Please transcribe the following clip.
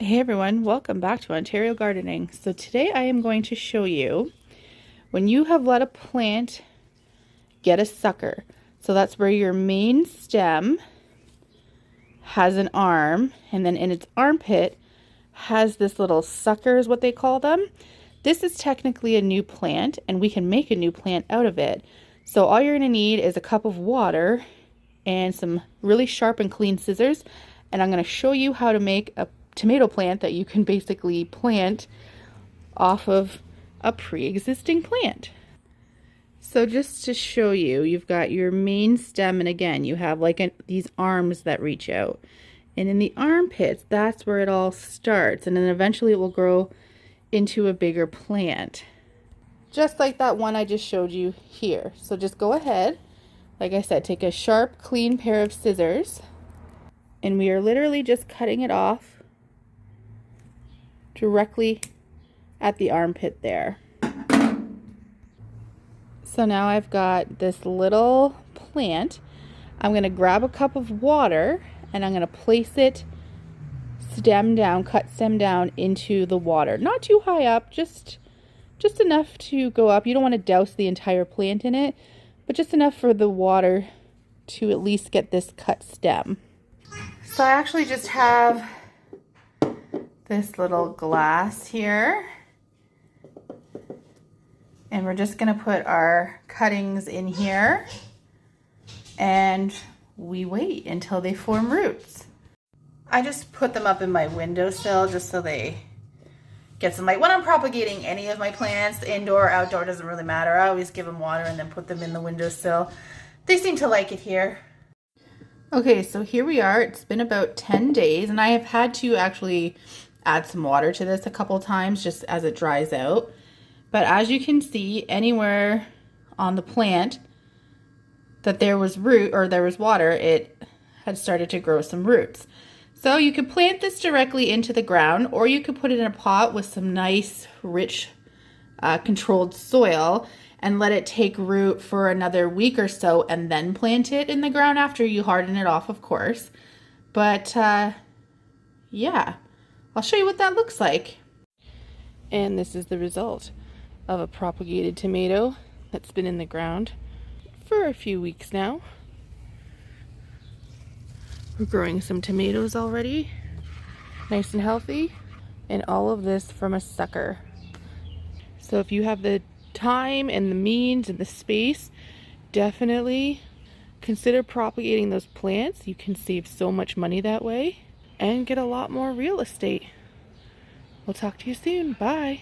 Hey everyone, welcome back to Ontario Gardening. So today I am going to show you when you have let a plant get a sucker. So that's where your main stem has an arm, and then in its armpit has this little sucker is what they call them. This is technically a new plant and we can make a new plant out of it. So all you're going to need is a cup of water and some really sharp and clean scissors, and I'm going to show you how to make a tomato plant that you can basically plant off of a pre-existing plant. So just to show you, you've got your main stem, and again you have like these arms that reach out, and in the armpits that's where it all starts, and then eventually it will grow into a bigger plant, just like that one I just showed you here. So just go ahead, like I said, take a sharp clean pair of scissors, and we are literally just cutting it off directly at the armpit there. So now I've got this little plant. I'm going to grab a cup of water and I'm going to place it stem down, cut stem down into the water. Not too high up, just enough to go up. You don't want to douse the entire plant in it, but just enough for the water to at least get this cut stem. So I actually just have this little glass here, and we're just going to put our cuttings in here and we wait until they form roots. I just put them up in my windowsill just so they get some light. When I'm propagating any of my plants, indoor or outdoor, doesn't really matter. I always give them water and then put them in the windowsill. They seem to like it here. Okay, so here we are. It's been about 10 days and I have had to actually add some water to this a couple times just as it dries out. But as you can see, anywhere on the plant that there was root or there was water, it had started to grow some roots. So you could plant this directly into the ground, or you could put it in a pot with some nice, rich, controlled soil and let it take root for another week or so and then plant it in the ground after you harden it off, of course. But yeah, I'll show you what that looks like. And this is the result of a propagated tomato that's been in the ground for a few weeks now. We're growing some tomatoes already, nice and healthy, and all of this from a sucker. So if you have the time and the means and the space, definitely consider propagating those plants. You can save so much money that way and get a lot more real estate. We'll talk to you soon. Bye.